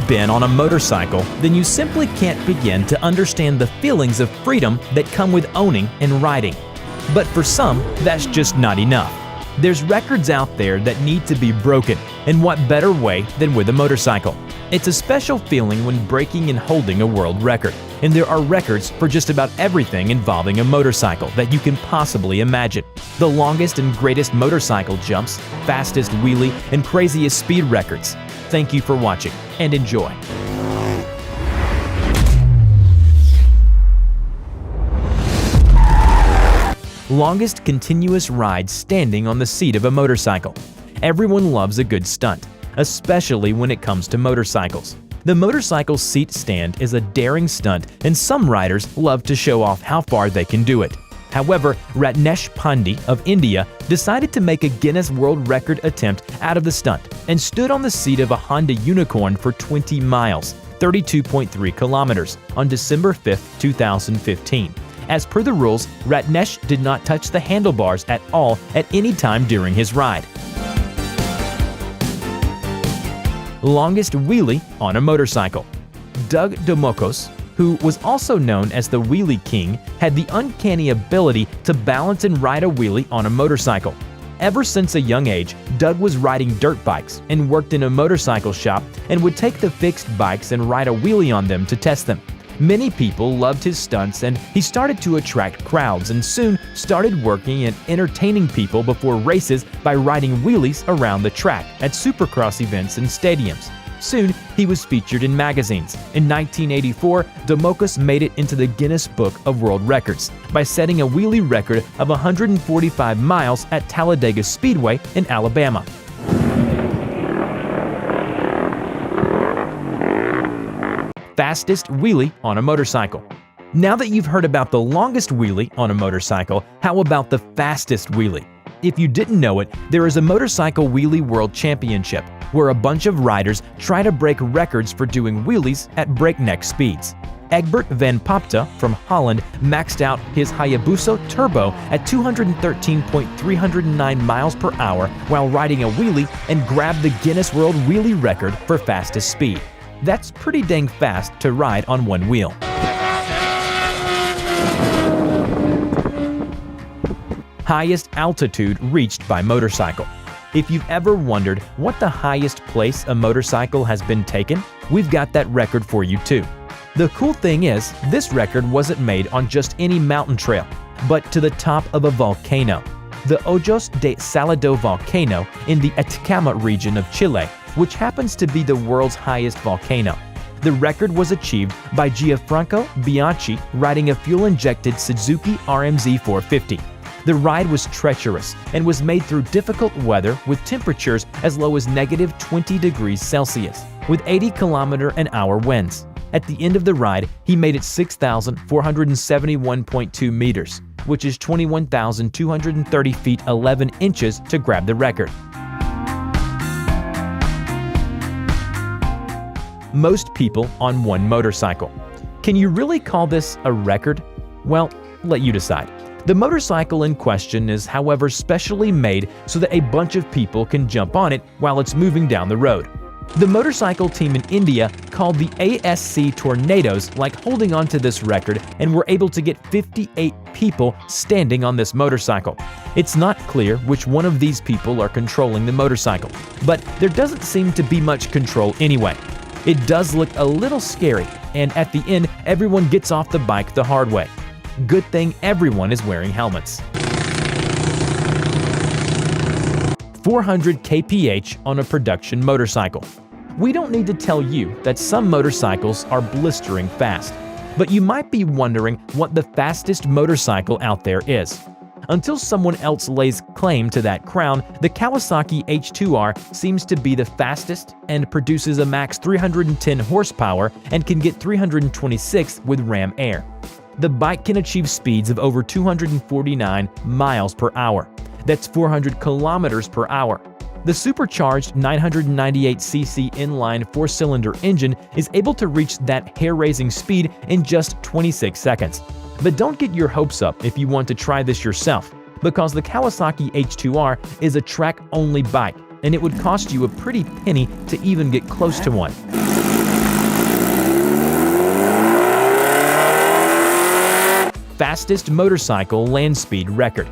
Been on a motorcycle, then you simply can't begin to understand the feelings of freedom that come with owning and riding. But for some, that's just not enough. There's records out there that need to be broken, and what better way than with a motorcycle? It's a special feeling when breaking and holding a world record, and there are records for just about everything involving a motorcycle that you can possibly imagine. The longest and greatest motorcycle jumps, fastest wheelie, and craziest speed records. Thank you for watching, and enjoy. Longest continuous ride standing on the seat of a motorcycle. Everyone loves a good stunt, especially when it comes to motorcycles. The motorcycle seat stand is a daring stunt, and some riders love to show off how far they can do it. However, Ratnesh Pandey of India decided to make a Guinness World Record attempt out of the stunt and stood on the seat of a Honda Unicorn for 20 miles, 32.3 kilometers, on December 5, 2015. As per the rules, Ratnesh did not touch the handlebars at all at any time during his ride. Longest wheelie on a motorcycle. Doug Domokos, who was also known as the Wheelie King, had the uncanny ability to balance and ride a wheelie on a motorcycle. Ever since a young age, Doug was riding dirt bikes and worked in a motorcycle shop and would take the fixed bikes and ride a wheelie on them to test them. Many people loved his stunts, and he started to attract crowds and soon started working and entertaining people before races by riding wheelies around the track at supercross events and stadiums. Soon, he was featured in magazines. In 1984, Domokos made it into the Guinness Book of World Records by setting a wheelie record of 145 miles at Talladega Speedway in Alabama. Fastest wheelie on a motorcycle. Now that you've heard about the longest wheelie on a motorcycle, how about the fastest wheelie? If you didn't know it, there is a Motorcycle Wheelie World Championship where a bunch of riders try to break records for doing wheelies at breakneck speeds. Egbert van Popta from Holland maxed out his Hayabusa Turbo at 213.309 miles per hour while riding a wheelie and grabbed the Guinness World Wheelie record for fastest speed. That's pretty dang fast to ride on one wheel. Highest altitude reached by motorcycle. If you've ever wondered what the highest place a motorcycle has been taken, we've got that record for you too. The cool thing is, this record wasn't made on just any mountain trail, but to the top of a volcano. The Ojos de Salado volcano in the Atacama region of Chile, which happens to be the world's highest volcano. The record was achieved by Gianfranco Bianchi riding a fuel-injected Suzuki RMZ 450. The ride was treacherous and was made through difficult weather with temperatures as low as -20 degrees Celsius, with 80 km/h winds. At the end of the ride, he made it 6,471.2 meters, which is 21,230 feet 11 inches to grab the record. Most people on one motorcycle. Can you really call this a record? Well, let you decide. The motorcycle in question is, however, specially made so that a bunch of people can jump on it while it's moving down the road. The motorcycle team in India called the ASC Tornadoes like holding on to this record and were able to get 58 people standing on this motorcycle. It's not clear which one of these people are controlling the motorcycle, but there doesn't seem to be much control anyway. It does look a little scary, and at the end, everyone gets off the bike the hard way. Good thing everyone is wearing helmets. 400 kph on a production motorcycle. We don't need to tell you that some motorcycles are blistering fast, but you might be wondering what the fastest motorcycle out there is. Until someone else lays claim to that crown, the Kawasaki H2R seems to be the fastest and produces a max 310 horsepower and can get 326 with ram air. The bike can achieve speeds of over 249 miles per hour. That's 400 kilometers per hour. The supercharged 998cc inline 4-cylinder engine is able to reach that hair-raising speed in just 26 seconds. But don't get your hopes up if you want to try this yourself, because the Kawasaki H2R is a track-only bike, and it would cost you a pretty penny to even get close to one. fastest motorcycle land speed record.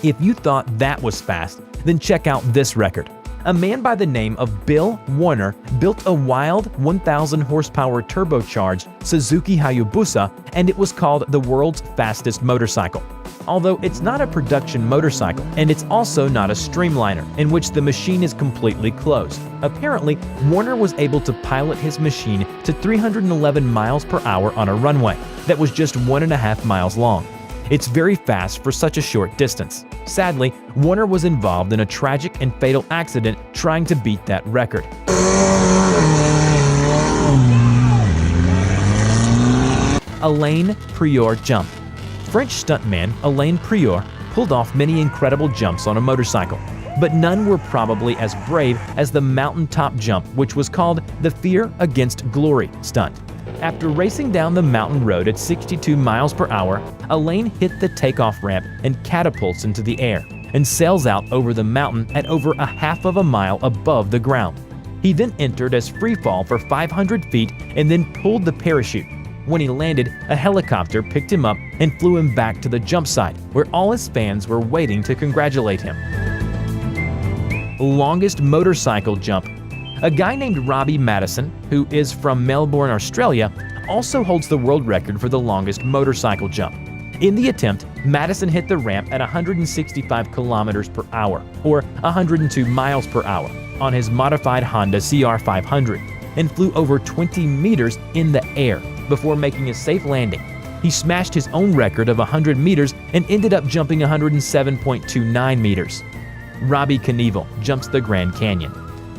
If you thought that was fast, then check out this record. A man by the name of Bill Warner built a wild 1,000 horsepower turbocharged Suzuki Hayabusa, and it was called the world's fastest motorcycle. Although it's not a production motorcycle, and it's also not a streamliner, in which the machine is completely closed. Apparently, Warner was able to pilot his machine to 311 miles per hour on a runway that was just 1.5 miles long. It's very fast for such a short distance. Sadly, Warner was involved in a tragic and fatal accident trying to beat that record. Alain Prieur jump. French stuntman Alain Prieur pulled off many incredible jumps on a motorcycle, but none were probably as brave as the mountaintop jump, which was called the Fear Against Glory stunt. After racing down the mountain road at 62 miles per hour, Alain hit the takeoff ramp and catapults into the air and sails out over the mountain at over a half of a mile above the ground. He then entered as freefall for 500 feet and then pulled the parachute. When he landed, a helicopter picked him up and flew him back to the jump site, where all his fans were waiting to congratulate him. Longest motorcycle jump. A guy named Robbie Madison, who is from Melbourne, Australia, also holds the world record for the longest motorcycle jump. In the attempt, Madison hit the ramp at 165 kilometers per hour, or 102 miles per hour, on his modified Honda CR500, and flew over 20 meters in the air before making a safe landing. He smashed his own record of 100 meters and ended up jumping 107.29 meters. Robbie Knievel jumps the Grand Canyon.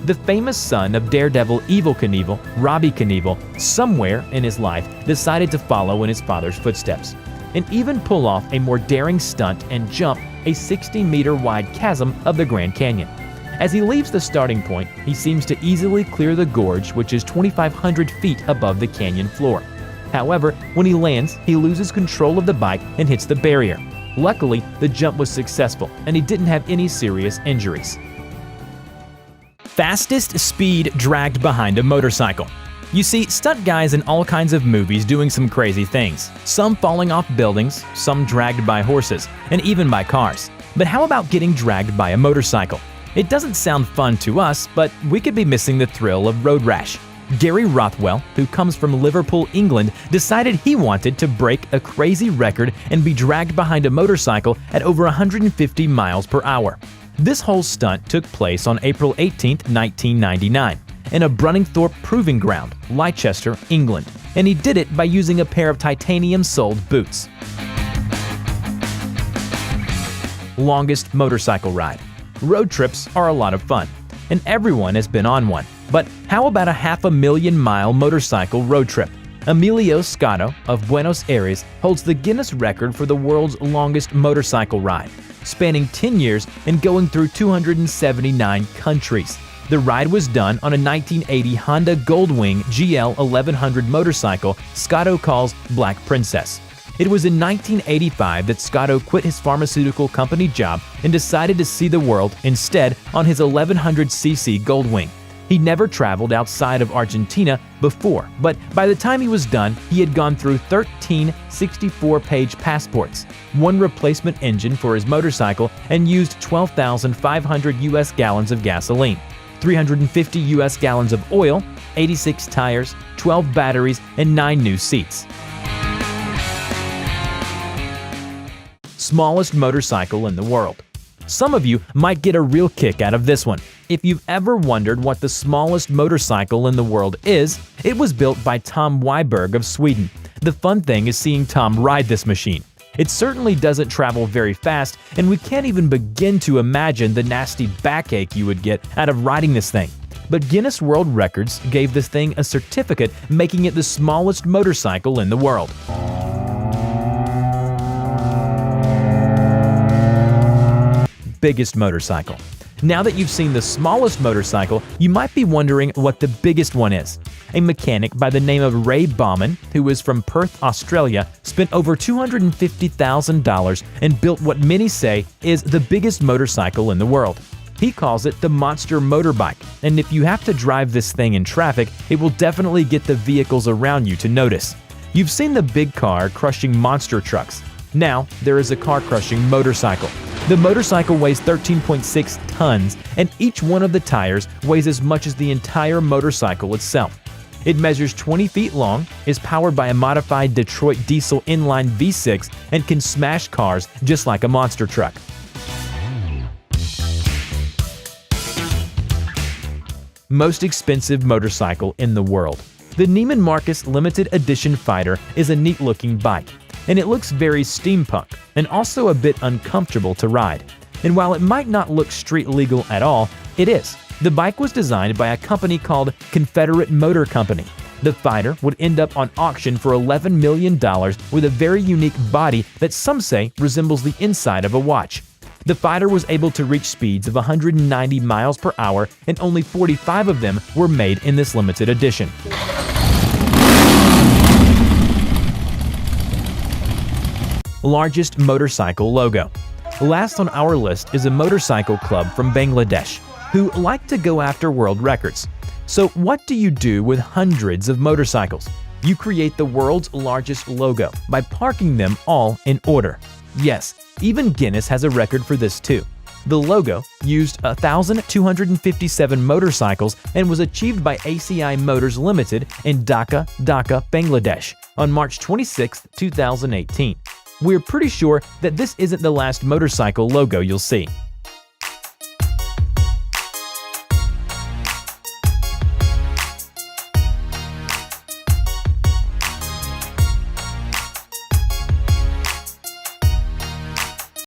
The famous son of daredevil Evel Knievel, Robbie Knievel, somewhere in his life decided to follow in his father's footsteps, and even pull off a more daring stunt and jump a 60-meter wide chasm of the Grand Canyon. As he leaves the starting point, he seems to easily clear the gorge, which is 2,500 feet above the canyon floor. However, when he lands, he loses control of the bike and hits the barrier. Luckily, the jump was successful, and he didn't have any serious injuries. Fastest speed dragged behind a motorcycle. You see stunt guys in all kinds of movies doing some crazy things, some falling off buildings, some dragged by horses, and even by cars. But how about getting dragged by a motorcycle? It doesn't sound fun to us, but we could be missing the thrill of road rash. Gary Rothwell, who comes from Liverpool, England, decided he wanted to break a crazy record and be dragged behind a motorcycle at over 150 miles per hour. This whole stunt took place on April 18, 1999, in a Brunningthorpe Proving Ground, Leicester, England, and he did it by using a pair of titanium-soled boots. Longest motorcycle ride. Road trips are a lot of fun, and everyone has been on one. But how about a 500,000-mile motorcycle road trip? Emilio Scotto of Buenos Aires holds the Guinness record for the world's longest motorcycle ride, spanning 10 years and going through 279 countries. The ride was done on a 1980 Honda Goldwing GL 1100 motorcycle Scotto calls Black Princess. It was in 1985 that Scotto quit his pharmaceutical company job and decided to see the world instead on his 1100cc Goldwing. He never traveled outside of Argentina before, but by the time he was done, he had gone through 13 64-page passports, one replacement engine for his motorcycle, and used 12,500 US gallons of gasoline, 350 US gallons of oil, 86 tires, 12 batteries, and 9 new seats. Smallest motorcycle in the world. Some of you might get a real kick out of this one. If you've ever wondered what the smallest motorcycle in the world is, it was built by Tom Wiberg of Sweden. The fun thing is seeing Tom ride this machine. It certainly doesn't travel very fast, and we can't even begin to imagine the nasty backache you would get out of riding this thing. But Guinness World Records gave this thing a certificate, making it the smallest motorcycle in the world. Biggest motorcycle. Now that you've seen the smallest motorcycle, you might be wondering what the biggest one is. A mechanic by the name of Ray Bauman, who is from Perth, Australia, spent over $250,000 and built what many say is the biggest motorcycle in the world. He calls it the Monster Motorbike, and if you have to drive this thing in traffic, it will definitely get the vehicles around you to notice. You've seen the big car crushing monster trucks. Now, there is a car-crushing motorcycle. The motorcycle weighs 13.6 tons, and each one of the tires weighs as much as the entire motorcycle itself. It measures 20 feet long, is powered by a modified Detroit diesel inline V6, and can smash cars just like a monster truck. Most expensive motorcycle in the world. The Neiman Marcus Limited Edition Fighter is a neat-looking bike, and it looks very steampunk and also a bit uncomfortable to ride. And while it might not look street legal at all, it is. The bike was designed by a company called Confederate Motor Company. The Fighter would end up on auction for $11 million with a very unique body that some say resembles the inside of a watch. The Fighter was able to reach speeds of 190 miles per hour, and only 45 of them were made in this limited edition. Largest motorcycle logo. Last on our list is a motorcycle club from Bangladesh, who like to go after world records. So what do you do with hundreds of motorcycles? You create the world's largest logo by parking them all in order. Yes, even Guinness has a record for this too. The logo used 1,257 motorcycles and was achieved by ACI Motors Limited in Dhaka, Bangladesh on March 26, 2018. We're pretty sure that this isn't the last motorcycle logo you'll see.